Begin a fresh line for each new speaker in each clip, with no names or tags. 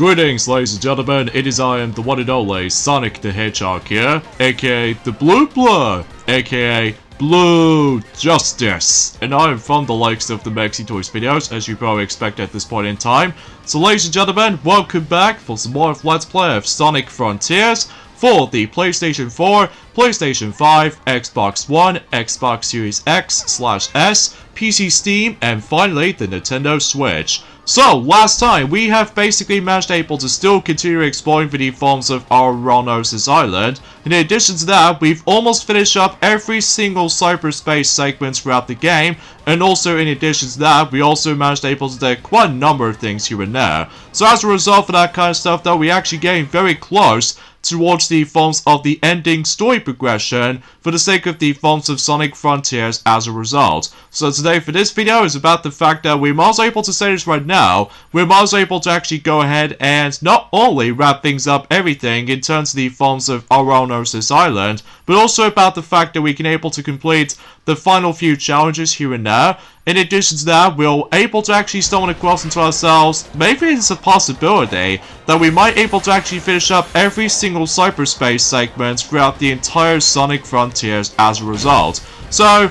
Greetings, ladies and gentlemen, it is I am the one and only Sonic the Hedgehog here, aka the Blue Blur, aka Blue Justice, and I am from the likes of the Maxi Toys videos, as you probably expect at this point in time. So ladies and gentlemen, welcome back for some more of Let's Play of Sonic Frontiers for the PlayStation 4, PlayStation 5, Xbox One, Xbox Series X/S, PC Steam, and finally the Nintendo Switch. So, last time, we have basically managed able to still continue exploring the forms of Ouranos Island. In addition to that, we've almost finished up every single cyberspace segment throughout the game, and also in addition to that, we also managed able to do quite a number of things here and there. So as a result of that kind of stuff, though, we're actually getting very close towards the forms of the ending story progression for the sake of the forms of Sonic Frontiers as a result. So today for this video is about the fact that we're also able to say this right now, we're also able to actually go ahead and not only wrap things up everything in terms of the forms of Ouranos Island, but also about the fact that we can able to complete the final few challenges here and there. In addition to that, we're able to actually stumble across into ourselves, maybe it's a possibility that we might able to actually finish up every single cyberspace segment throughout the entire Sonic Frontiers as a result. So,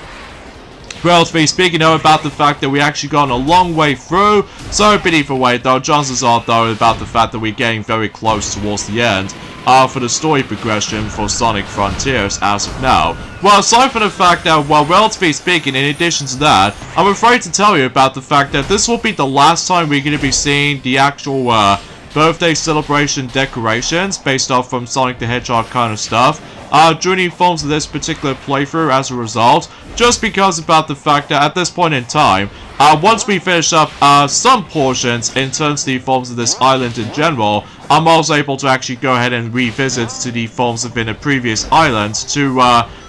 relatively speaking though, about the fact that we actually gone a long way through, so but either way though, chances are though about the fact that we're getting very close towards the end for the story progression for Sonic Frontiers as of now. Well, aside from the fact that, well, relatively speaking, in addition to that, I'm afraid to tell you about the fact that this will be the last time we're going to be seeing the actual birthday celebration decorations based off from Sonic the Hedgehog kind of stuff during the forms of this particular playthrough as a result, just because about the fact that at this point in time, once we finish up some portions in terms of the forms of this island in general, I'm also able to actually go ahead and revisit to the forms of in a previous island to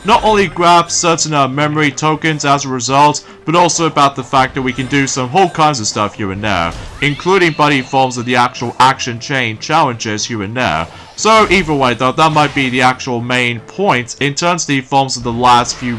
not only grab certain memory tokens as a result, but also about the fact that we can do some whole kinds of stuff here and there, including buddy forms of the actual action chain challenges here and there. So either way though, that might be the actual main point in terms of the forms of the last few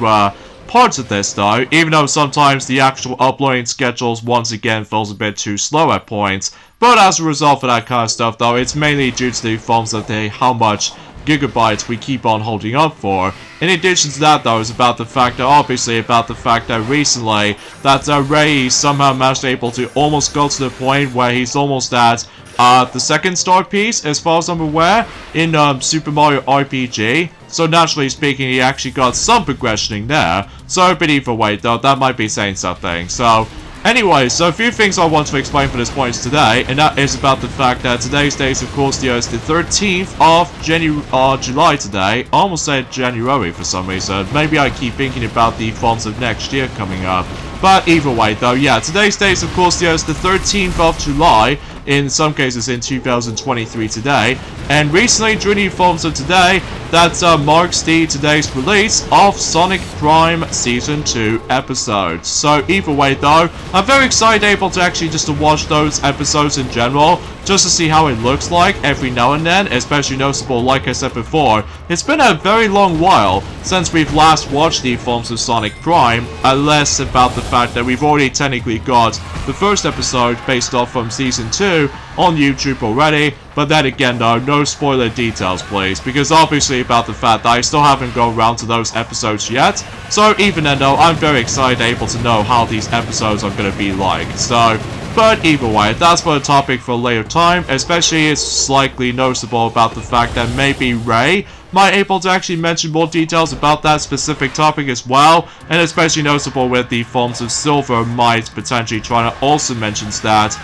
parts of this though, even though sometimes the actual uploading schedules once again feels a bit too slow at points. But as a result of that kind of stuff though, it's mainly due to the forms of how much gigabytes we keep on holding up for. In addition to that though, is about the fact that obviously about the fact that recently that Ray somehow managed able to almost go to the point where he's almost at the second star piece as far as I'm aware in Super Mario RPG. So naturally speaking, he actually got some progressioning there. So but either way though, that might be saying something. So anyway, so a few things I want to explain for this point today, and that is about the fact that today's date is of course the 13th of July today. I almost said January for some reason. Maybe I keep thinking about the forms of next year coming up. But either way though, yeah, today's date is of course the 13th of July, in some cases in 2023 today, and recently during the forms of today, that marks today's release of Sonic Prime Season 2 episodes. So either way though, I'm very excited able to actually just to watch those episodes in general, just to see how it looks like every now and then, especially noticeable like I said before, it's been a very long while since we've last watched the forms of Sonic Prime, unless about the fact that we've already technically got the first episode based off from Season 2 on YouTube already, but then again though, no spoiler details please, because obviously about the fact that I still haven't gone around to those episodes yet, so even then though, I'm very excited able to know how these episodes are going to be like, so, but either way, that's for a topic for a later time, especially it's slightly noticeable about the fact that maybe Ray might able to actually mention more details about that specific topic as well, and especially noticeable with the forms of Silver might potentially try to also mention that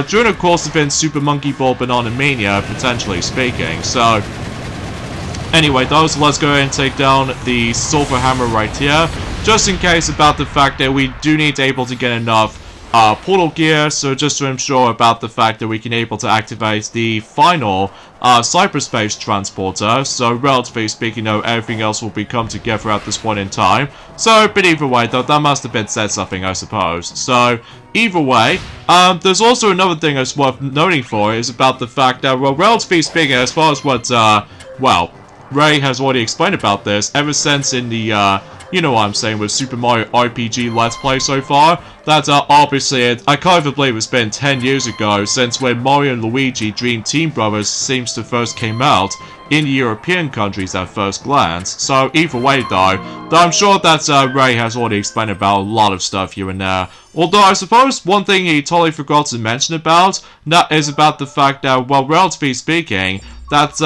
during the course of in Super Monkey Ball Banana Mania, potentially speaking. So anyway, those, let's go ahead and take down the Silver Hammer right here, just in case about the fact that we do need to able to get enough portal gear, so just to ensure about the fact that we can able to activate the final cyberspace transporter. So relatively speaking though, everything else will be come together at this point in time. So but either way though, that must have been said something I suppose. So either way, there's also another thing that's worth noting for is about the fact that, well, relatively speaking, as far as what well, Ray has already explained about this ever since in the you know what I'm saying, with Super Mario RPG Let's Play so far, that obviously, I can't even believe it's been 10 years ago since when Mario and Luigi Dream Team Brothers seems to first came out in the European countries at first glance. So either way though I'm sure that Ray has already explained about a lot of stuff here and there. Although I suppose one thing he totally forgot to mention about, that is about the fact that, well, relatively speaking, that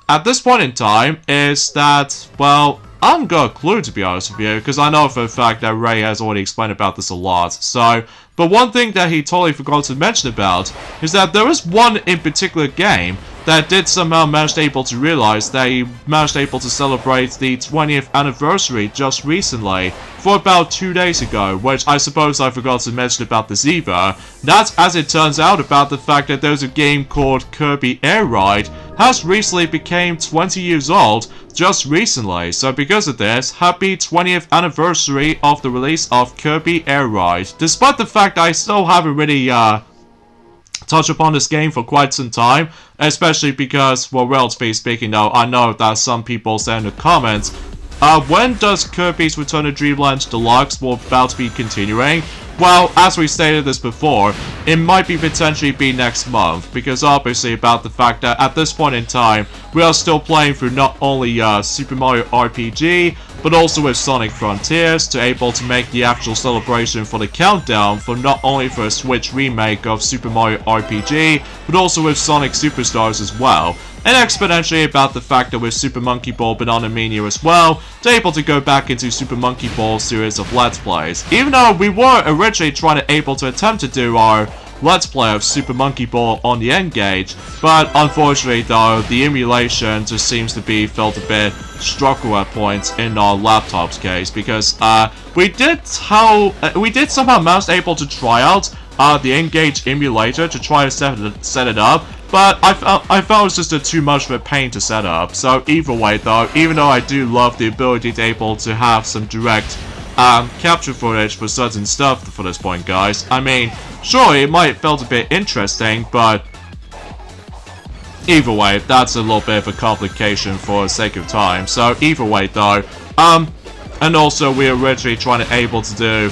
at this point in time is that, well, I haven't got a clue, to be honest with you, because I know for a fact that Ray has already explained about this a lot. So, but one thing that he totally forgot to mention about is that there is one in particular game that did somehow manage able to realize that he managed able to celebrate the 20th anniversary just recently, for about 2 days ago, which I suppose I forgot to mention about this either. That's, as it turns out, about the fact that there's a game called Kirby Air Ride has recently became 20 years old just recently. So because of this, happy 20th anniversary of the release of Kirby Air Ride. Despite the fact I still haven't really touch upon this game for quite some time, especially because, well, relatively speaking though, I know that some people say in the comments, when does Kirby's Return to Dreamland Deluxe will about to be continuing? Well, as we stated this before, it might be potentially be next month, because obviously about the fact that at this point in time, we are still playing through not only Super Mario RPG, but also with Sonic Frontiers, to able to make the actual celebration for the countdown for not only for a Switch remake of Super Mario RPG, but also with Sonic Superstars as well. And exponentially about the fact that with Super Monkey Ball Banana Mania as well, they're able to go back into Super Monkey Ball series of Let's Plays. Even though we were originally trying to able to attempt to do our Let's Play of Super Monkey Ball on the N-Gage, but unfortunately though, the emulation just seems to be felt a bit struggle at points in our laptop's case, because we did somehow manage able to try out the N-Gage emulator to try to set it up, but I felt it was just too much of a pain to set up. So either way though, even though I do love the ability to able to have some direct capture footage for certain stuff for this point, guys, I mean, sure, it might have felt a bit interesting, but either way, that's a little bit of a complication for the sake of time. So either way though, and also we are originally trying to able to do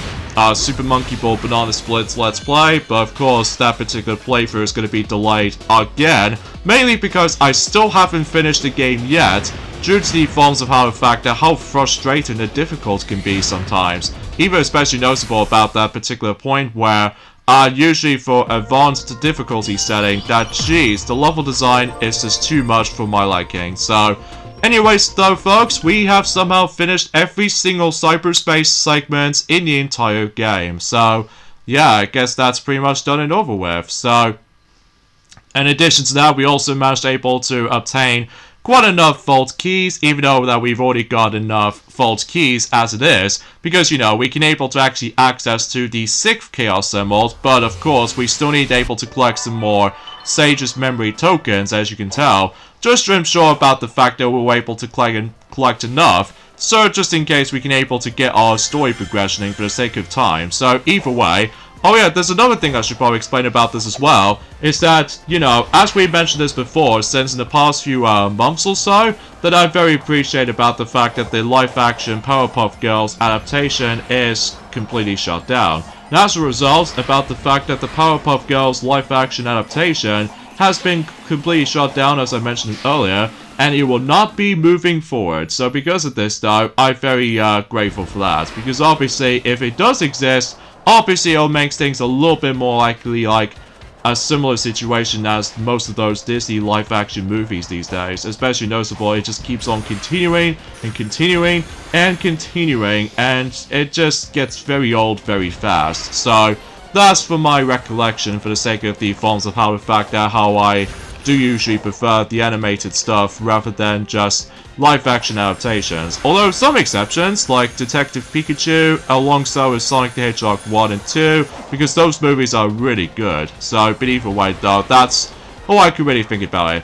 Super Monkey Ball Banana Splits Let's Play, but of course that particular playthrough is going to be delayed again, mainly because I still haven't finished the game yet, due to the forms of how frustrating the difficult can be sometimes. Even especially noticeable about that particular point where usually for advanced difficulty setting, that geez, the level design is just too much for my liking. So anyways though folks, we have somehow finished every single cyberspace segment in the entire game. So yeah, I guess that's pretty much done and over with. So in addition to that, we also managed able to obtain quite enough vault keys, even though that we've already got enough vault keys as it is, because, you know, we can able to actually access to the 6th Chaos Emerald, but of course we still need able to collect some more Sage's Memory tokens, as you can tell, just to ensure about the fact that we're able to collect enough, so just in case we can able to get our story progressioning for the sake of time. So either way, oh yeah, there's another thing I should probably explain about this as well, is that, you know, as we mentioned this before, since in the past few months or so, that I very appreciate about the fact that the live-action Powerpuff Girls adaptation is completely shut down. And as a result, about the fact that the Powerpuff Girls live-action adaptation has been completely shut down, as I mentioned earlier, and it will not be moving forward. So because of this though, I'm very grateful for that, because obviously if it does exist, obviously it'll make things a little bit more likely like a similar situation as most of those Disney live-action movies these days. Especially noticeable, it just keeps on continuing and continuing and continuing, and it just gets very old very fast. So that's for my recollection, for the sake of the forms of how I do usually prefer the animated stuff rather than just live-action adaptations. Although some exceptions, like Detective Pikachu, alongside with Sonic the Hedgehog 1 and 2, because those movies are really good. So, but either way though, that's all I can really think about it.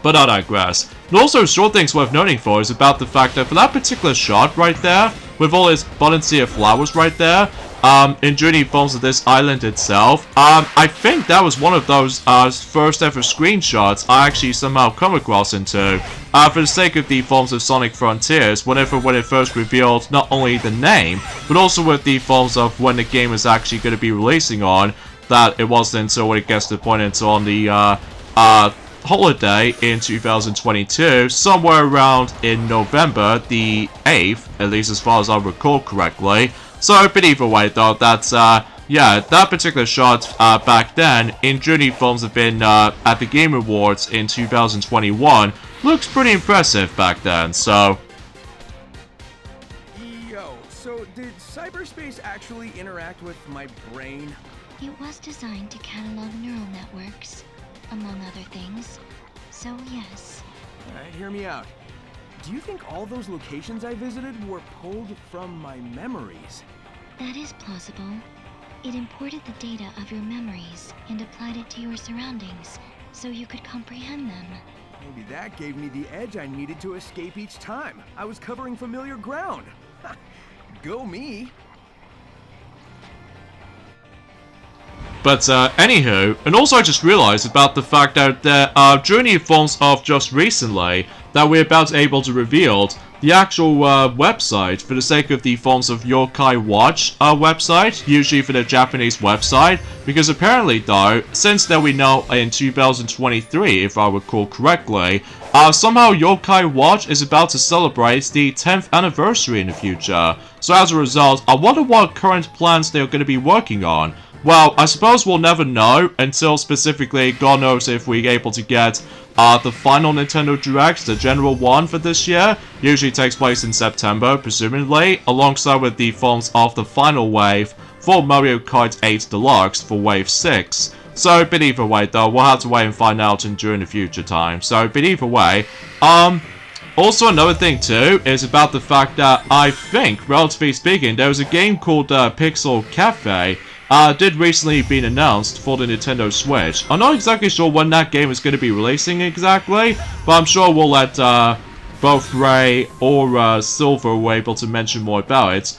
But I digress. And also, short things worth noting for is about the fact that for that particular shot right there, with all its abundance of flowers right there. Enjoying the forms of this island itself. I think that was one of those first ever screenshots I actually somehow come across into. For the sake of the forms of Sonic Frontiers, when it first revealed not only the name, but also with the forms of when the game is actually going to be releasing on, that it wasn't until when it gets to the point until on the holiday in 2022, somewhere around in November the 8th, at least as far as I recall correctly. So, but either way though, that's, yeah, that particular shot back then, in Journey Films have been at the Game Awards in 2021, looks pretty impressive back then, so...
Yo, so did cyberspace actually interact with my brain?
It was designed to catalog neural networks, among other things. So yes.
Alright, hear me out. Do you think all those locations I visited were pulled from my memories?
That is plausible. It imported the data of your memories and applied it to your surroundings, so you could comprehend them.
Maybe that gave me the edge I needed to escape each time. I was covering familiar ground. Go me!
But, anywho, and also I just realized about the fact that there are Journey Forms of just recently that we're about able to reveal the actual website for the sake of the Forms of Yokai Watch website, usually for the Japanese website, because apparently though, since that we know in 2023, if I recall correctly, somehow Yokai Watch is about to celebrate the 10th anniversary in the future. So as a result, I wonder what current plans they're going to be working on. Well, I suppose we'll never know until specifically, God knows if we're able to get the final Nintendo Direct, the general one for this year. Usually takes place in September, presumably, alongside with the forms of the final wave for Mario Kart 8 Deluxe for Wave 6. So, but either way though, we'll have to wait and find out during the future time. So, but either way, also another thing too is about the fact that I think, relatively speaking, there was a game called Pixel Cafe did recently been announced for the Nintendo Switch. I'm not exactly sure when that game is going to be releasing exactly, but I'm sure we'll let both Ray or Silver were able to mention more about it.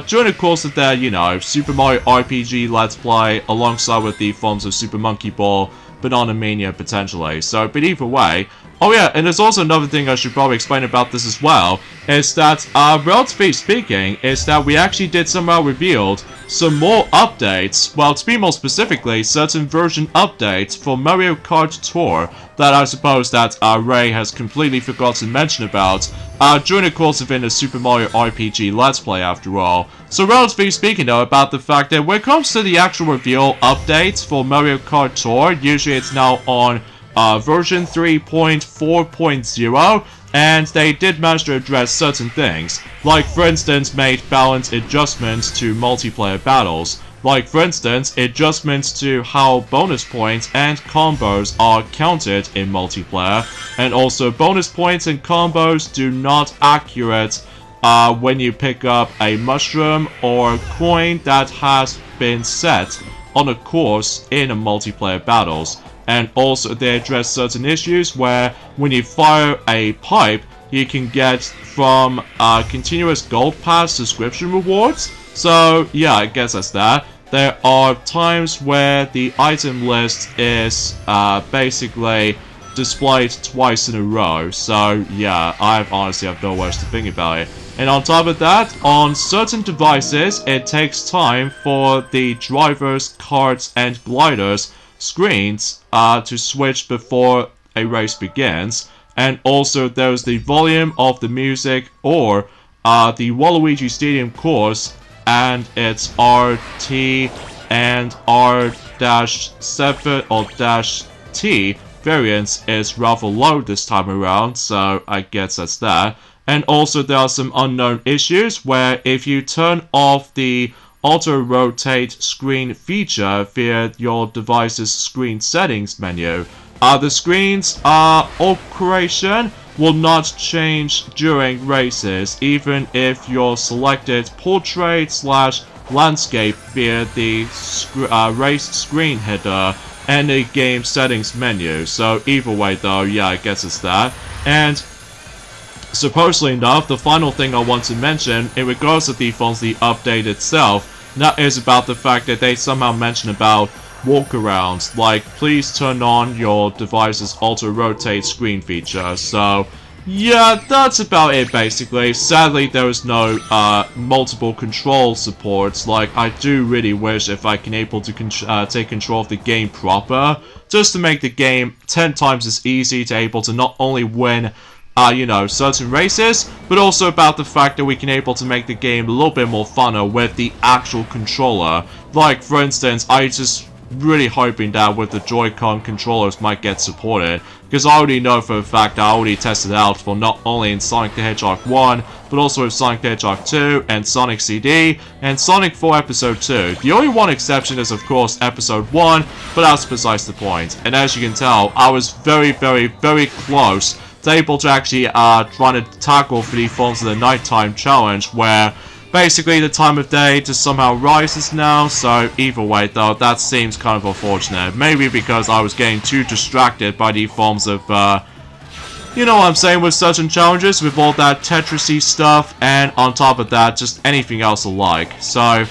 During the course of their, you know, Super Mario RPG Let's Play alongside with the forms of Super Monkey Ball, Banana Mania potentially. So, but either way, oh yeah, and there's also another thing I should probably explain about this as well, is that, relatively speaking, is that we actually did somehow revealed some more updates, well, to be more specifically, certain version updates for Mario Kart Tour that I suppose that Ray has completely forgotten to mention about during the course of in a Super Mario RPG Let's Play after all. So relatively speaking though, about the fact that when it comes to the actual reveal updates for Mario Kart Tour, usually it's now on version 3.4.0, and they did manage to address certain things, like for instance made balance adjustments to multiplayer battles, like for instance adjustments to how bonus points and combos are counted in multiplayer, and also bonus points and combos do not accurate when you pick up a mushroom or coin that has been set on a course in a multiplayer battles. And also they address certain issues where when you fire a pipe, you can get from continuous Gold Pass subscription rewards. So yeah, I guess that's that. There are times where the item list is basically displayed twice in a row. So yeah, I honestly have no words to think about it. And on top of that, on certain devices, it takes time for the drivers, carts, and gliders screens to switch before a race begins, and also there's the volume of the music or the Waluigi Stadium course and its RT and R-7 or -T variants is rather low this time around, so I guess that's that. And also there are some unknown issues where if you turn off the auto-rotate screen feature via your device's screen settings menu, the screen's operation will not change during races, even if your selected portrait/landscape via the race screen header and the game settings menu. So either way though, yeah, I guess it's that. And supposedly enough, the final thing I want to mention in regards to the update itself, that is about the fact that they somehow mention about walkarounds, like please turn on your device's auto-rotate screen feature. So yeah, that's about it basically. Sadly, there is no multiple control supports. Like, I do really wish if I can able to take control of the game proper, just to make the game 10 times as easy to able to not only win you know, certain races, but also about the fact that we can able to make the game a little bit more funner with the actual controller. Like, for instance, I just really hoping that with the Joy-Con controllers might get supported, because I already know for a fact I already tested out for not only in Sonic the Hedgehog 1, but also with Sonic the Hedgehog 2, and Sonic CD, and Sonic 4 Episode 2. The only one exception is of course Episode 1, but that's besides the point. And as you can tell, I was very close to able to actually try to tackle for the Forms of the Nighttime challenge, where basically the time of day just somehow rises now. So either way though, that seems kind of unfortunate. Maybe because I was getting too distracted by the forms of you know what I'm saying, with certain challenges, with all that Tetris-y stuff, and on top of that, just anything else alike. So,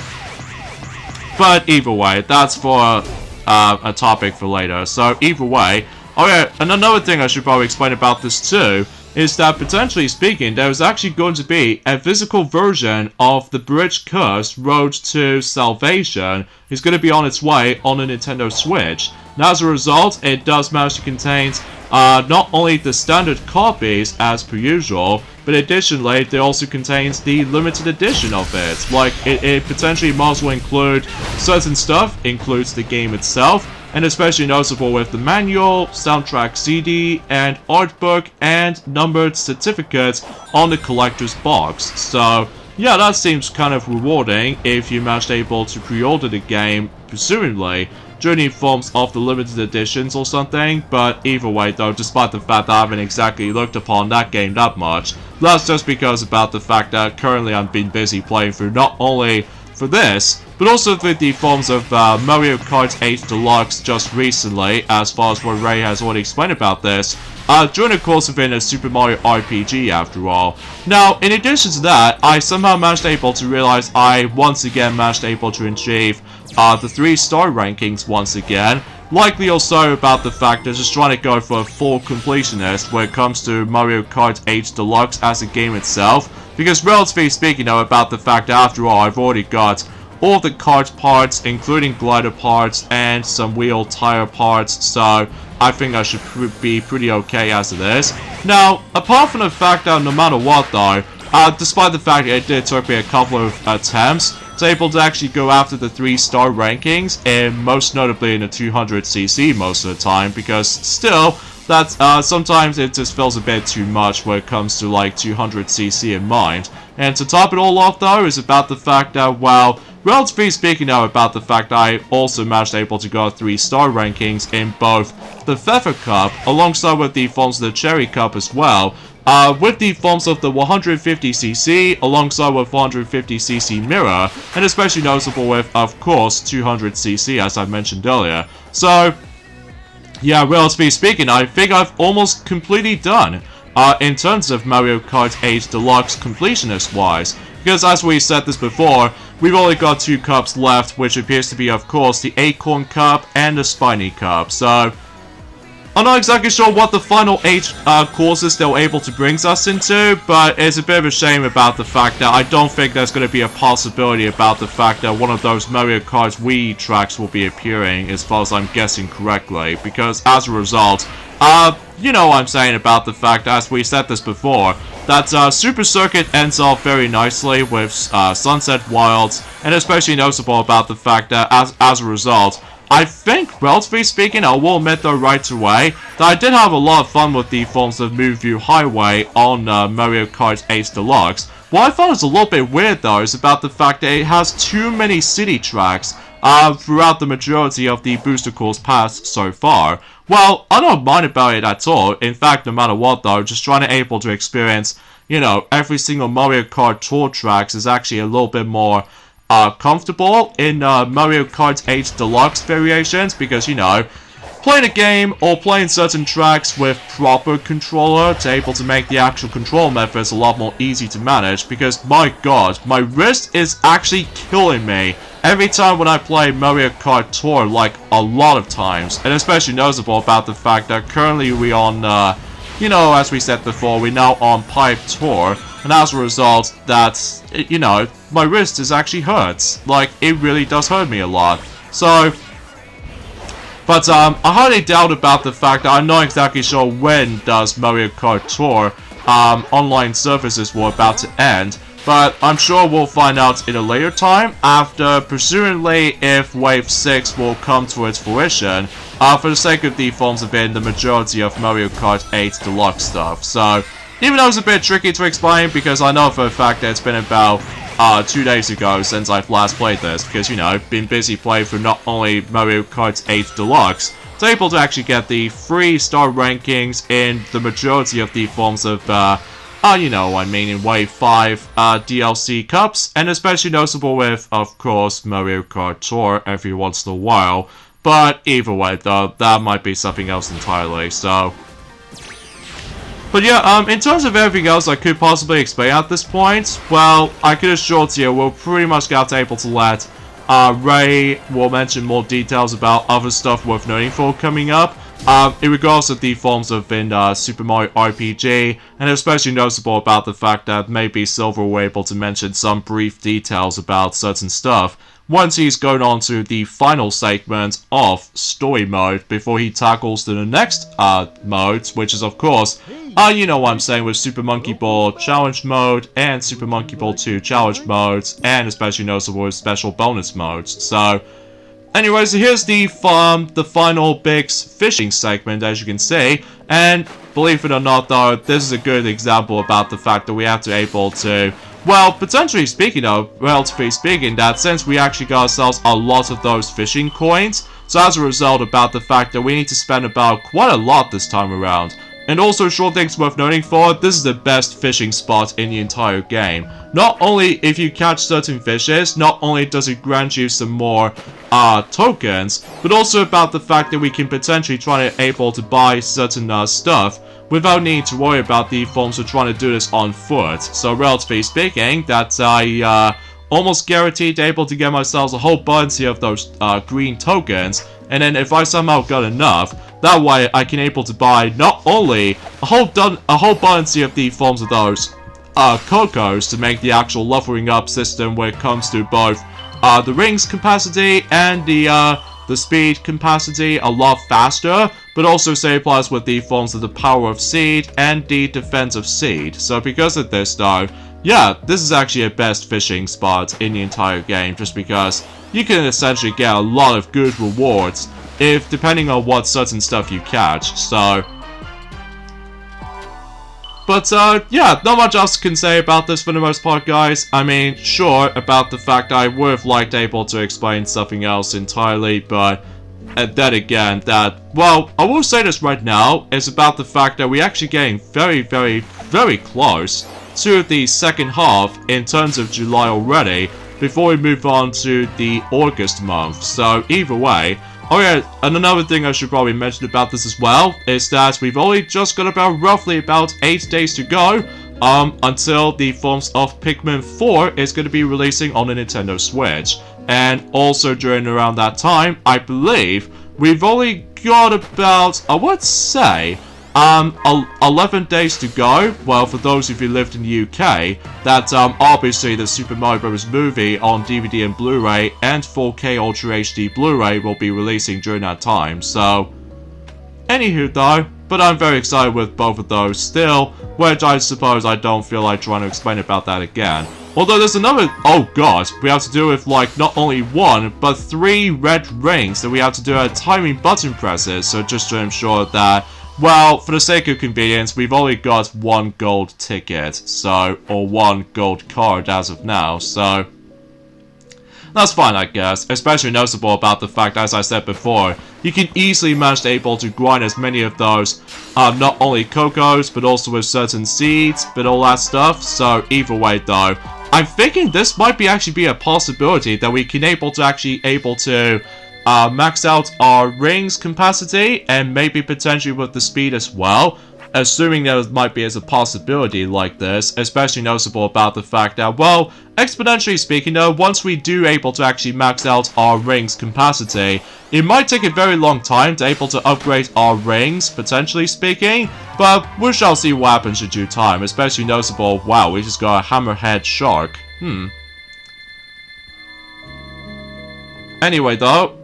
but either way, that's for a topic for later. So either way, okay, and another thing I should probably explain about this too, is that potentially speaking, there is actually going to be a physical version of the Bridge Curse Road to Salvation is going to be on its way on a Nintendo Switch. Now as a result, it does manage to contain not only the standard copies as per usual, but additionally it also contains the limited edition of it. Like, it potentially might as well include certain stuff, includes the game itself, and especially noticeable with the manual, soundtrack CD, and art book, and numbered certificates on the collector's box. So yeah, that seems kind of rewarding if you managed able to pre-order the game, presumably during the forms of the limited editions or something. But either way though, despite the fact that I haven't exactly looked upon that game that much, that's just because about the fact that currently I've been busy playing through not only for this, but also with the forms of Mario Kart 8 Deluxe just recently, as far as what Ray has already explained about this, during the course of a Super Mario RPG after all. Now, in addition to that, I somehow managed able to realize I once again managed able to achieve the 3-star rankings once again. Likely also about the fact that just trying to go for a full completionist when it comes to Mario Kart 8 Deluxe as a game itself. Because relatively speaking though, about the fact that after all, I've already got all the kart parts, including glider parts and some wheel tire parts, so I think I should be pretty okay as it is. Now, apart from the fact that no matter what though, despite the fact that it did took me a couple of attempts to able to actually go after the 3-star rankings, and most notably in the 200cc most of the time, because still, that's sometimes it just feels a bit too much when it comes to like 200cc in mind. And to top it all off though, is about the fact that, well, relatively speaking now, about the fact that I also managed able to go 3-star rankings in both the Feather Cup, alongside with the forms of the Cherry Cup as well, with the forms of the 150cc, alongside with 150cc Mirror, and especially noticeable with, of course, 200cc as I mentioned earlier. So yeah, relatively speaking, I think I've almost completely done in terms of Mario Kart 8 Deluxe completionist-wise. Because as we said this before, we've only got 2 cups left, which appears to be, of course, the Acorn Cup and the Spiny Cup. So I'm not exactly sure what the final 8 courses they're able to bring us into, but it's a bit of a shame about the fact that I don't think there's going to be a possibility about the fact that one of those Mario Kart Wii tracks will be appearing, as far as I'm guessing correctly, because as a result, you know what I'm saying about the fact, as we said this before, that Super Circuit ends off very nicely with Sunset Wilds, and especially noticeable about the fact that as a result, I think, relatively speaking, I will admit though right away, that I did have a lot of fun with the forms of Moonview Highway on Mario Kart 8 Deluxe. What I found is a little bit weird though is about the fact that it has too many city tracks throughout the majority of the booster course paths so far. Well, I don't mind about it at all. In fact, no matter what though, just trying to able to experience, you know, every single Mario Kart Tour tracks is actually a little bit more comfortable in Mario Kart 8 Deluxe variations, because, you know, playing a game or playing certain tracks with proper controller to able to make the actual control methods a lot more easy to manage, because my god, my wrist is actually killing me every time when I play Mario Kart Tour, like a lot of times. And especially noticeable about the fact that currently we on, you know, as we said before, we're now on Pipe Tour, and as a result, that's, you know, my wrist is actually hurts. Like, it really does hurt me a lot. So, but I highly doubt about the fact that I'm not exactly sure when does Mario Kart Tour online services were about to end, but I'm sure we'll find out in a later time after, presumably, if Wave 6 will come to its fruition, for the sake of the forms of in the majority of Mario Kart 8 Deluxe stuff. So, even though it's a bit tricky to explain, because I know for a fact that it's been about 2 days ago since I've last played this, because, you know, been busy playing through not only Mario Kart 8 Deluxe, I was able to actually get the 3-star rankings in the majority of the forms of, you know, I mean, in Wave 5 DLC cups, and especially noticeable with, of course, Mario Kart Tour every once in a while. But either way, though, that might be something else entirely, so. But yeah, in terms of everything else I could possibly explain at this point, well, I could assure you we'll pretty much get able to let Ray will mention more details about other stuff worth noting for coming up. In regards to the forms of in Super Mario RPG, and especially noticeable about the fact that maybe Silver will be able to mention some brief details about certain stuff once he's going on to the final segment of Story Mode before he tackles to the next mode, which is of course, you know what I'm saying, with Super Monkey Ball Challenge Mode and Super Monkey Ball 2 Challenge Modes, and especially noticeable with Special Bonus Modes. So, anyways, here's the final big fishing segment, as you can see, and believe it or not though, this is a good example about the fact that we have to be able to, well, potentially speaking though, relatively speaking, that since we actually got ourselves a lot of those fishing coins, so as a result about the fact that we need to spend about quite a lot this time around. And also, short things worth noting for, this is the best fishing spot in the entire game. Not only if you catch certain fishes, not only does it grant you some more tokens, but also about the fact that we can potentially try to able to buy certain stuff without needing to worry about the forms of trying to do this on foot. So relatively speaking, that I almost guaranteed able to get myself a whole bunch of those green tokens, and then if I somehow got enough, that way I can able to buy not only a whole bunch of the forms of those cocos to make the actual leveling up system when it comes to both the rings capacity and the speed capacity a lot faster, but also same applies with the forms of the power of seed and the defense of seed. So because of this though, yeah, this is actually a best fishing spot in the entire game, just because you can essentially get a lot of good rewards if depending on what certain stuff you catch. So, but yeah, not much else can say about this for the most part, guys. I mean, sure, about the fact I would have liked able to explain something else entirely, but then again, that, well, I will say this right now, is about the fact that we're actually getting very, very, very close to the second half in terms of July already, before we move on to the August month. So either way, oh yeah, and another thing I should probably mention about this as well, is that we've only just got about roughly about 8 days to go, until the forms of Pikmin 4 is going to be releasing on the Nintendo Switch. And also during around that time, I believe, we've only got about, I would say, 11 days to go. Well, for those of you who lived in the UK, that obviously the Super Mario Bros. Movie on DVD and Blu-ray and 4K Ultra HD Blu-ray will be releasing during that time. So, anywho though, but I'm very excited with both of those still, which I suppose I don't feel like trying to explain about that again. Although there's another, oh god, we have to do with like not only 1, but 3 red rings that we have to do at timing button presses, so just to ensure that, well, for the sake of convenience, we've only got 1 gold ticket, so, or 1 gold card as of now, so that's fine, I guess. Especially noticeable about the fact, as I said before, you can easily manage to able to grind as many of those, not only cocos, but also with certain seeds, but all that stuff, so either way though, I'm thinking this might be actually be a possibility that we can able to max out our rings capacity and maybe potentially with the speed as well. Assuming there might be as a possibility like this, especially noticeable about the fact that, well, exponentially speaking though, once we do able to actually max out our rings capacity, it might take a very long time to able to upgrade our rings, potentially speaking, but we shall see what happens in due time, especially noticeable, wow, we just got a hammerhead shark. Anyway though,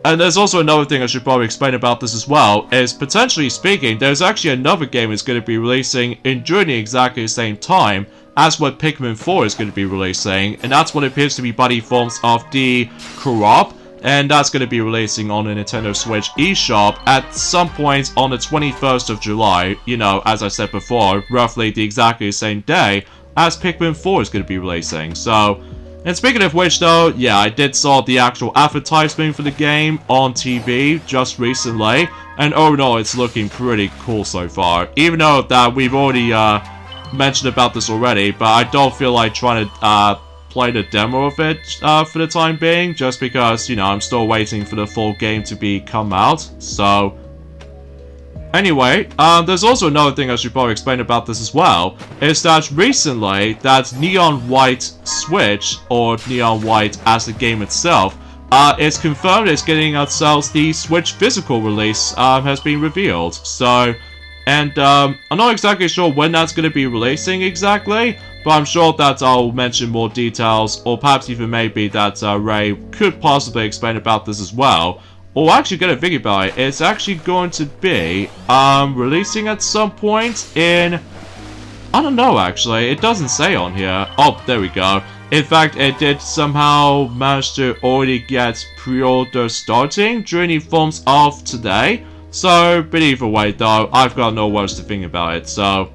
and there's also another thing I should probably explain about this as well, is potentially speaking, there's actually another game that's going to be releasing in during exactly the same time as what Pikmin 4 is going to be releasing, and that's what appears to be buddy forms of the co-op, and that's going to be releasing on the Nintendo Switch eShop at some point on the 21st of July, you know, as I said before, roughly the exactly same day as Pikmin 4 is going to be releasing, so... And speaking of which though, yeah, I did saw the actual advertisement for the game on TV just recently, and oh no, it's looking pretty cool so far. Even though that we've already mentioned about this already, but I don't feel like trying to play the demo of it for the time being, just because, you know, I'm still waiting for the full game to come out, so... Anyway, there's also another thing I should probably explain about this as well, is that recently, that Neon White Switch, or Neon White as the game itself, it's confirmed it's getting ourselves the Switch physical release, has been revealed, so, and, I'm not exactly sure when that's going to be releasing exactly, but I'm sure that I'll mention more details, or perhaps even maybe that, Ray could possibly explain about this as well. Or actually, get a think about it, it's actually going to be, releasing at some point in... I don't know, actually. It doesn't say on here. Oh, there we go. In fact, it did somehow manage to already get pre-order starting during the forms of today. So, but either way, though, I've got no words to think about it, so...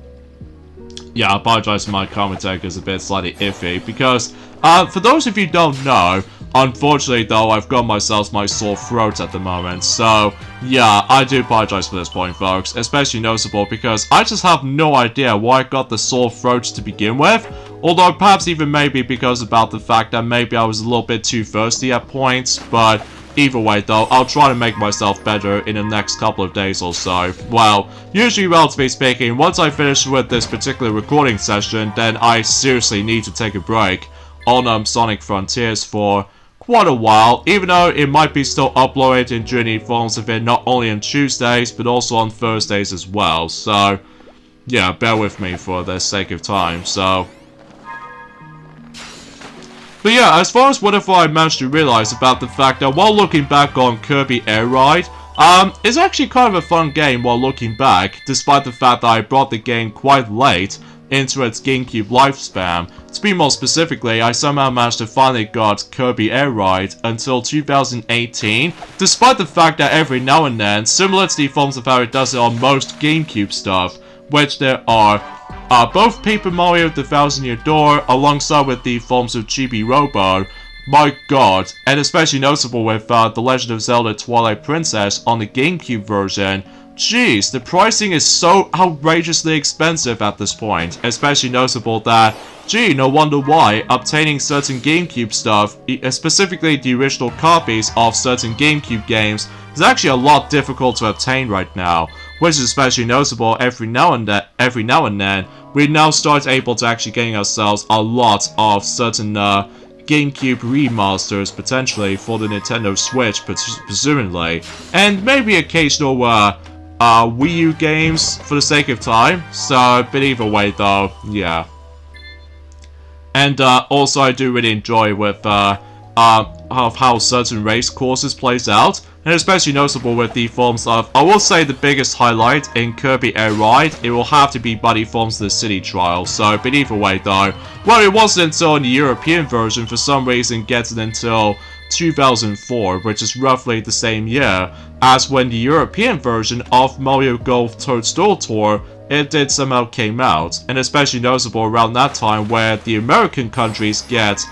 Yeah, I apologize for my commentary because it's a bit slightly iffy, because, for those of you who don't know, unfortunately, though, I've got myself my sore throat at the moment, so, yeah, I do apologize for this point, folks, especially noticeable because I just have no idea why I got the sore throat to begin with, although perhaps even maybe because about the fact that maybe I was a little bit too thirsty at points, but either way, though, I'll try to make myself better in the next couple of days or so. Well, usually, relatively speaking, once I finish with this particular recording session, then I seriously need to take a break on Sonic Frontiers for quite a while, even though it might be still uploaded in during forms of it not only on Tuesdays, but also on Thursdays as well, so, yeah, bear with me for the sake of time, so... But yeah, as far as whatever I managed to realize about the fact that while looking back on Kirby Air Ride, it's actually kind of a fun game while looking back, despite the fact that I brought the game quite late into its GameCube lifespan. To be more specifically, I somehow managed to finally got Kirby Air Ride until 2018, despite the fact that every now and then, similar to the forms of how it does it on most GameCube stuff, which there are both Paper Mario The Thousand Year Door alongside with the forms of Chibi Robo, my god, and especially noticeable with The Legend of Zelda Twilight Princess on the GameCube version. Jeez, the pricing is so outrageously expensive at this point, especially noticeable that, gee, no wonder why, obtaining certain GameCube stuff, specifically the original copies of certain GameCube games, is actually a lot difficult to obtain right now, which is especially noticeable every now and then, we now start able to actually getting ourselves a lot of certain GameCube remasters potentially for the Nintendo Switch, presumably, and maybe occasional Wii U games for the sake of time, so, but either way though, yeah. And also I do really enjoy with how certain race courses plays out, and especially noticeable with the forms of, I will say the biggest highlight in Kirby Air Ride, it will have to be Buddy Forms the City Trial, so, but either way though, well, it wasn't until in the European version for some reason gets it until 2004, which is roughly the same year as when the European version of Mario Golf Toadstool Tour, it did somehow came out, and especially noticeable around that time where the American countries get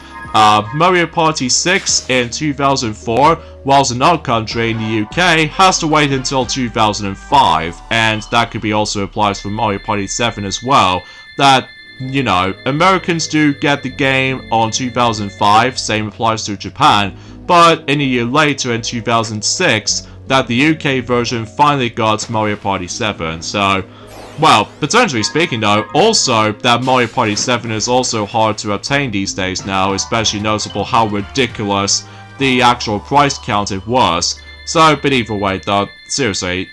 Mario Party 6 in 2004, whilst another country in the UK has to wait until 2005, and that could be also applies for Mario Party 7 as well, that, you know, Americans do get the game on 2005, same applies to Japan, but in a year later in 2006, that the UK version finally got Mario Party 7, so... Well, potentially speaking though, also that Mario Party 7 is also hard to obtain these days now, especially noticeable how ridiculous the actual price count it was. So, but either way though, seriously,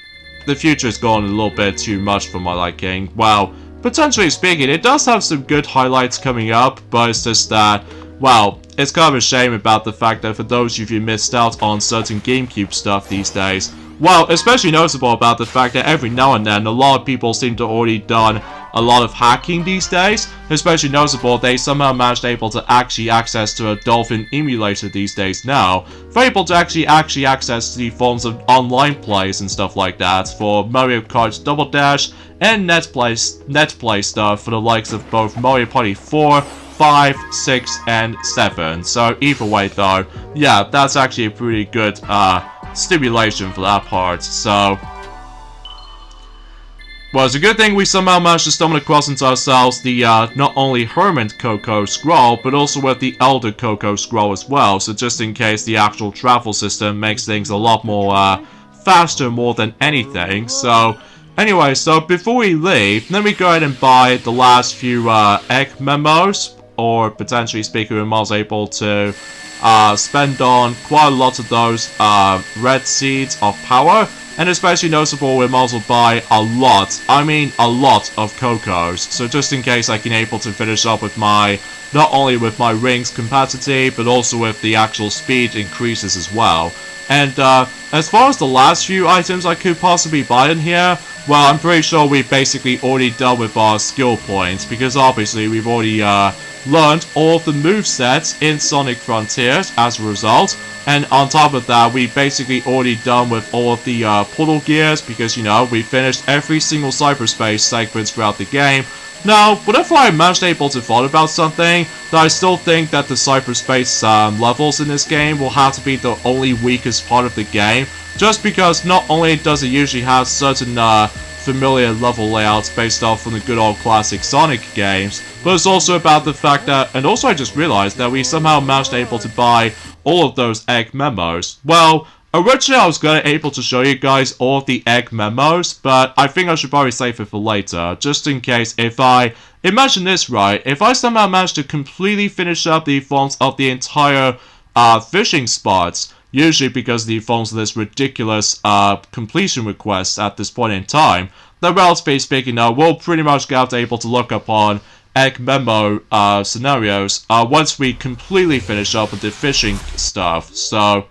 the future's gone a little bit too much for my liking. Well, potentially speaking, it does have some good highlights coming up, but it's just that, well, it's kind of a shame about the fact that for those of you who missed out on certain GameCube stuff these days, well, especially noticeable about the fact that every now and then a lot of people seem to already done a lot of hacking these days. Especially noticeable, they somehow managed able to actually access to a Dolphin emulator these days now. They're able to actually access the forms of online plays and stuff like that for Mario Kart Double Dash and net play stuff for the likes of both Mario Party 4, 5, 6, and 7. So either way though, yeah, that's actually a pretty good stimulation for that part, so... Well, it's a good thing we somehow managed to stumble across into ourselves the, not only Hermit Coco scroll, but also with the Elder Coco scroll as well, so just in case the actual travel system makes things a lot more, faster more than anything, so... Anyway, so before we leave, let me go ahead and buy the last few, egg memos, or potentially speaking, we might be able to spend on quite a lot of those red seeds of power, and especially noticeable we might as well buy a lot, I mean a lot of Cocos, so just in case I can able to finish up with my, not only with my rings capacity, but also with the actual speed increases as well. And as far as the last few items I could possibly buy in here, well, I'm pretty sure we've basically already done with our skill points, because obviously we've already learned all of the movesets in Sonic Frontiers as a result, and on top of that, we basically already done with all of the portal gears, because, you know, we finished every single cyberspace segment throughout the game. Now, whenever I managed able to thought about something, that I still think that the cyberspace levels in this game will have to be the only weakest part of the game, just because not only does it usually have certain familiar level layouts based off from the good old classic Sonic games, but it's also about the fact that, and also I just realized that we somehow managed able to buy all of those egg memos. Well, originally I was going to able to show you guys all of the egg memos, but I think I should probably save it for later, just in case if I, imagine this right, if I somehow manage to completely finish up the forms of the entire fishing spots, usually because the forms of this ridiculous completion requests at this point in time, then relatively speaking now, we'll pretty much get able to look upon egg memo scenarios once we completely finish up with the fishing stuff, so...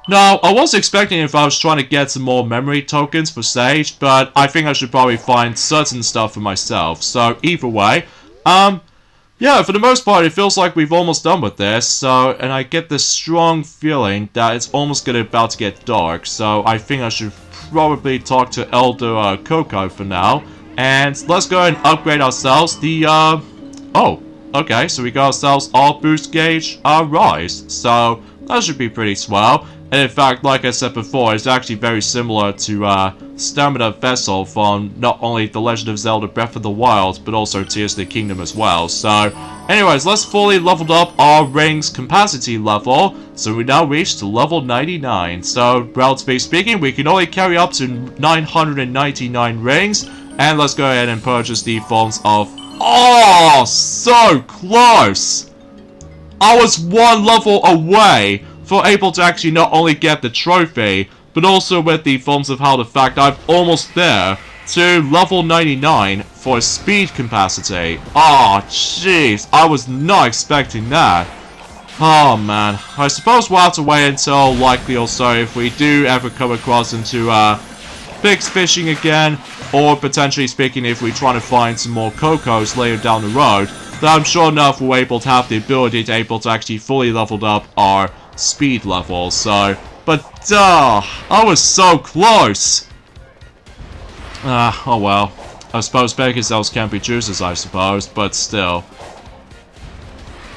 Now, I was expecting if I was trying to get some more memory tokens for Sage, but I think I should probably find certain stuff for myself, so either way, yeah, for the most part, it feels like we've almost done with this, so, and I get this strong feeling that it's almost about to get dark, so I think I should probably talk to Elder Coco for now, and let's go ahead and upgrade ourselves the, oh, okay, so we got ourselves our boost gauge, rise, so that should be pretty swell. And in fact, like I said before, it's actually very similar to Stamina Vessel from not only The Legend of Zelda Breath of the Wild, but also Tears of the Kingdom as well. So, anyways, let's fully leveled up our rings capacity level. So we now reach to level 99. So, relatively speaking, we can only carry up to 999 rings. And let's go ahead and purchase the forms of... Oh, so close! I was one level away for able to actually not only get the trophy, but also with the forms of how the fact I'm almost there to level 99 for speed capacity. Oh, jeez, I was not expecting that. Oh man, I suppose we'll have to wait until likely or so if we do ever come across into fix fishing again, or potentially speaking if we try to find some more Cocos later down the road, that I'm sure enough we're able to have the ability to actually fully leveled up our speed level, so, but, I was so close! Oh well, I suppose bacon cells can't be juices, I suppose, but still.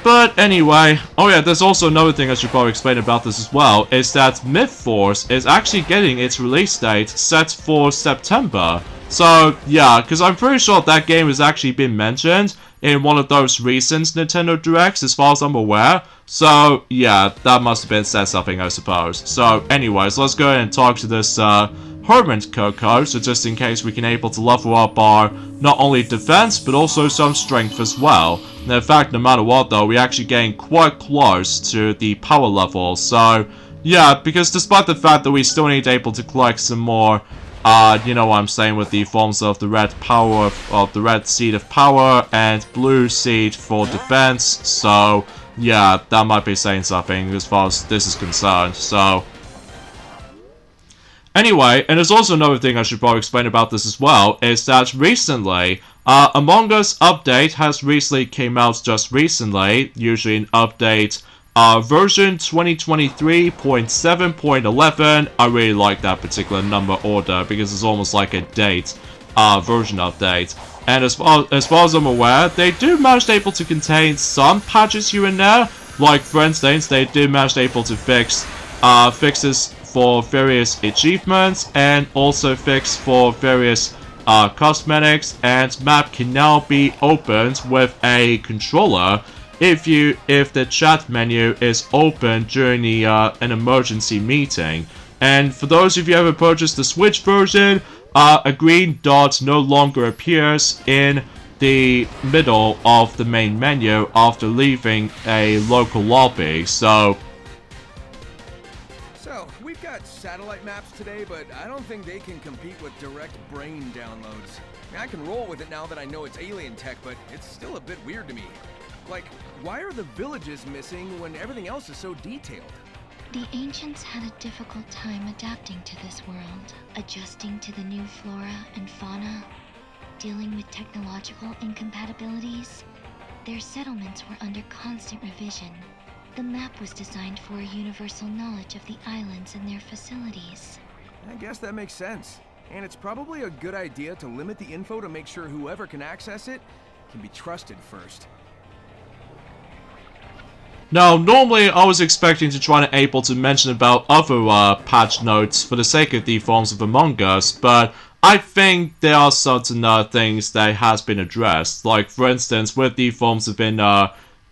But anyway, oh yeah, there's also another thing I should probably explain about this as well, is that Myth-Force is actually getting its release date set for September. So, yeah, because I'm pretty sure that game has actually been mentioned in one of those recent Nintendo Directs, as far as I'm aware. So, yeah, that must have been said something, I suppose. So, anyways, let's go ahead and talk to this, Hermit Coco, so just in case we can able to level up our, not only defense, but also some strength as well. And in fact, no matter what though, we're actually getting quite close to the power level, so, yeah, because despite the fact that we still need to able to collect some more, you know what I'm saying, with the forms of the red power, of the red seed of power, and blue seed for defense, so, yeah, that might be saying something as far as this is concerned, so... Anyway, and there's also another thing I should probably explain about this as well, is that recently, Among Us update has recently came out just recently, usually an update, version 2023.7.11, I really like that particular number order, because it's almost like a date, version update. And as far as I'm aware, they do manage to able to contain some patches here and there, like for instance, they did manage to able to fix, fixes for various achievements, and also fix for various cosmetics, and map can now be opened with a controller if the chat menu is open during the an emergency meeting. And for those of you who ever purchased the Switch version, a green dot no longer appears in the middle of the main menu after leaving a local lobby, so
we've got satellite maps today, but I don't think they can compete with direct brain downloads. I can roll with it now that I know it's alien tech, but it's still a bit weird to me. Like, why are the villages missing when everything else is so detailed?
The ancients had a difficult time adapting to this world, adjusting to the new flora and fauna, dealing with technological incompatibilities. Their settlements were under constant revision. The map was designed for a universal knowledge of the islands and their facilities.
I guess that makes sense. And it's probably a good idea to limit the info to make sure whoever can access it can be trusted first.
Now, normally I was expecting to try and able to mention about other patch notes for the sake of the forms of Among Us, but I think there are certain things that has been addressed. Like, for instance, with the forms of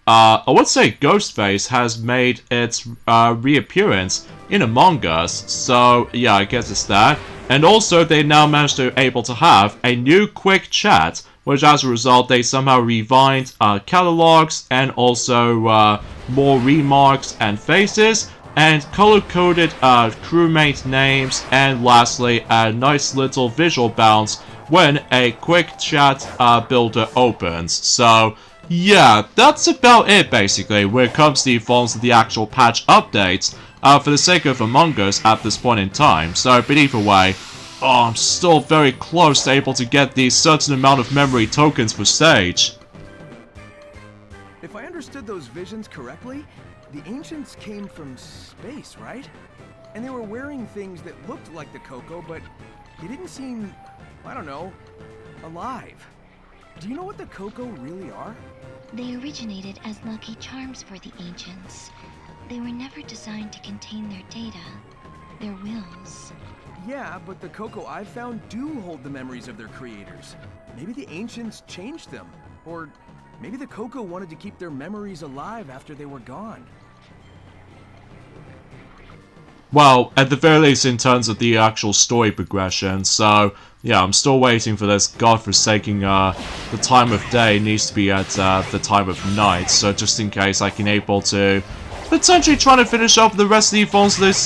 I would say Ghostface has made its reappearance in Among Us, so yeah, I guess it's that. And also, they now managed to able to have a new quick chat, which as a result, they somehow refined catalogs and also more remarks and faces, and color-coded crewmate names, and lastly, a nice little visual bounce when a quick chat builder opens. So, yeah, that's about it basically when it comes to the forms of the actual patch updates for the sake of Among Us at this point in time. So, but either way, I'm still very close to able to get the certain amount of memory tokens for stage.
If I understood those visions correctly, the ancients came from space, right? And they were wearing things that looked like the Coco, but they didn't seem, I don't know, alive. Do you know what the Coco really are?
They originated as lucky charms for the ancients. They were never designed to contain their data, their wills.
Yeah, but the Coco I've found do hold the memories of their creators. Maybe the ancients changed them, or maybe the Coco wanted to keep their memories alive after they were gone.
Well, at the very least in terms of the actual story progression, so yeah, I'm still waiting for this godforsaken, the time of day needs to be at the time of night, so just in case I can able to potentially try to finish up the rest of the forms of this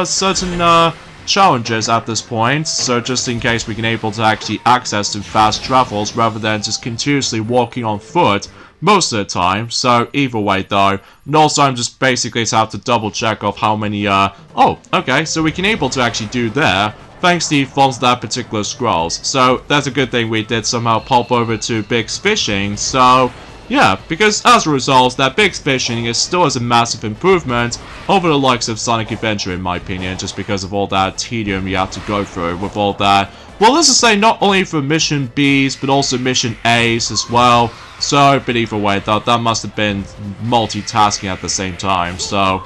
certain challenges at this point, so just in case we can able to actually access to fast travels rather than just continuously walking on foot most of the time. So either way though, and also I'm just basically to have to double check of how many oh, okay, so we can able to actually do there thanks to the forms of that particular scrolls. So that's a good thing we did somehow pop over to Big's Fishing, so yeah, because as a result, that Big's Fishing is still as a massive improvement over the likes of Sonic Adventure in my opinion, just because of all that tedium you have to go through with all that. Well, let's just say not only for Mission B's, but also Mission A's as well. So, but either way, that must have been multitasking at the same time, so...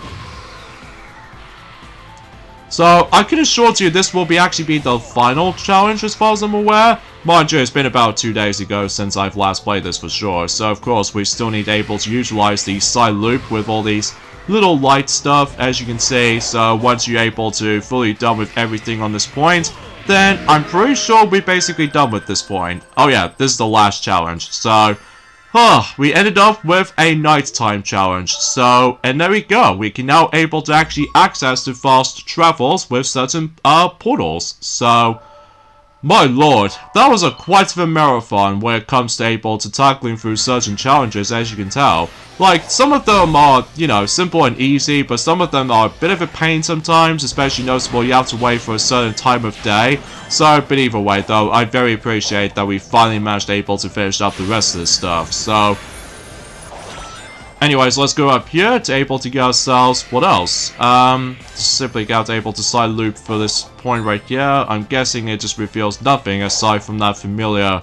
So I can assure you this will actually be the final challenge as far as I'm aware. Mind you, it's been about 2 days ago since I've last played this for sure. So of course we still need able to utilize the side loop with all these little light stuff, as you can see. So once you're able to fully done with everything on this point, then I'm pretty sure we're basically done with this point. Oh yeah, this is the last challenge. So we ended up with a nighttime challenge. So, and there we go. We can now able to actually access the fast travels with certain portals. So, my lord, that was quite of a marathon when it comes to able to tackling through certain challenges, as you can tell. Like, some of them are, you know, simple and easy, but some of them are a bit of a pain sometimes, especially noticeable you have to wait for a certain time of day. So, but either way though, I very appreciate that we finally managed able to finish up the rest of this stuff. So, anyways, let's go up here to able to get ourselves, what else? Simply got able to side loop for this point right here. I'm guessing it just reveals nothing aside from that familiar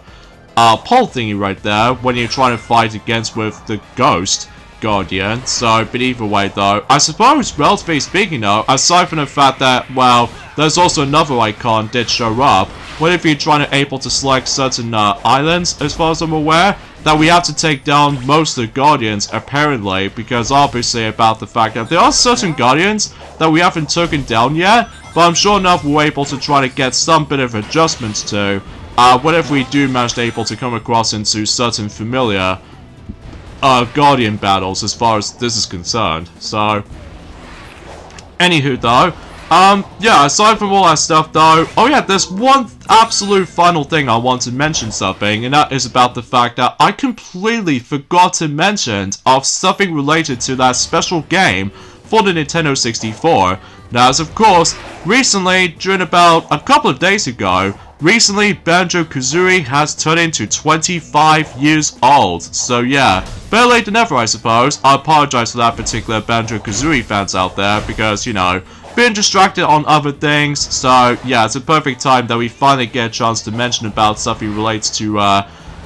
pole thingy right there when you're trying to fight against with the ghost guardian. So, but either way though, I suppose, relatively speaking though, aside from the fact that, well, there's also another icon did show up. What if you're trying to able to select certain islands, as far as I'm aware, that we have to take down most of the guardians, apparently, because obviously about the fact that there are certain guardians that we haven't taken down yet, but I'm sure enough we're able to try to get some bit of adjustments to, what if we do manage to able to come across into certain familiar guardian battles as far as this is concerned. So, anywho though, yeah, aside from all that stuff though, oh yeah, there's one absolute final thing I want to mention something, and that is about the fact that I completely forgot to mention of something related to that special game for the Nintendo 64. Now, as of course, recently, during about a couple of days ago, Banjo-Kazooie has turned into 25 years old. So yeah, better late than never, I suppose. I apologize to that particular Banjo-Kazooie fans out there, because, you know, been distracted on other things. So yeah, it's a perfect time that we finally get a chance to mention about stuff that relates to,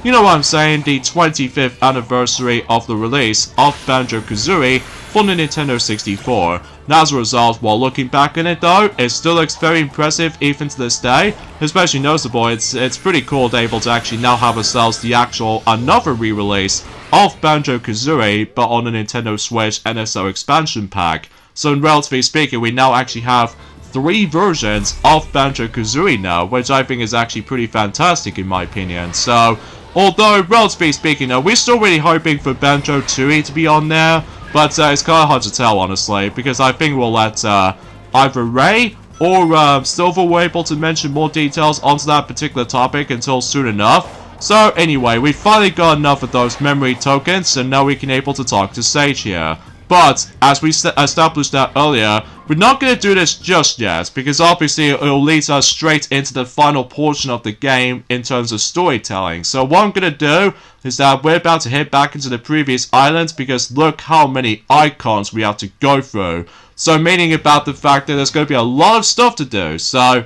you know what I'm saying, the 25th anniversary of the release of Banjo-Kazooie for the Nintendo 64. Now, as a result, while looking back on it though, it still looks very impressive even to this day. Especially noticeable, it's pretty cool to be able to actually now have ourselves the actual another re-release of Banjo-Kazooie, but on the Nintendo Switch NSO expansion pack. So, relatively speaking, we now actually have 3 versions of Banjo-Kazooie now, which I think is actually pretty fantastic in my opinion. So, although, relatively speaking, we're still really hoping for Banjo-Tooie to be on there, but it's kind of hard to tell, honestly, because I think we'll let either Ray or Silver were able to mention more details onto that particular topic until soon enough. So, anyway, we finally got enough of those memory tokens, and now we can able to talk to Sage here. But, as we established that earlier, we're not going to do this just yet, because obviously it will lead us straight into the final portion of the game in terms of storytelling. So what I'm going to do is that we're about to head back into the previous island, because look how many icons we have to go through. So meaning about the fact that there's going to be a lot of stuff to do. So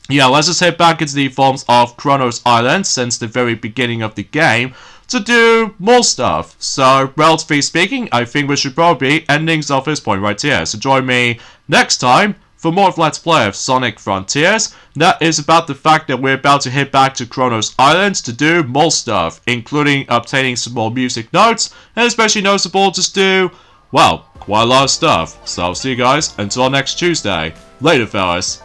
yeah, let's just head back into the forms of Ouranos Island since the very beginning of the game to do more stuff. So, relatively speaking, I think we should probably be ending off this point right here. So join me next time for more of Let's Play of Sonic Frontiers. That is about the fact that we're about to head back to Ouranos Island to do more stuff, including obtaining some more music notes, and especially noticeable just do, well, quite a lot of stuff. So I'll see you guys until next Tuesday. Later, fellas.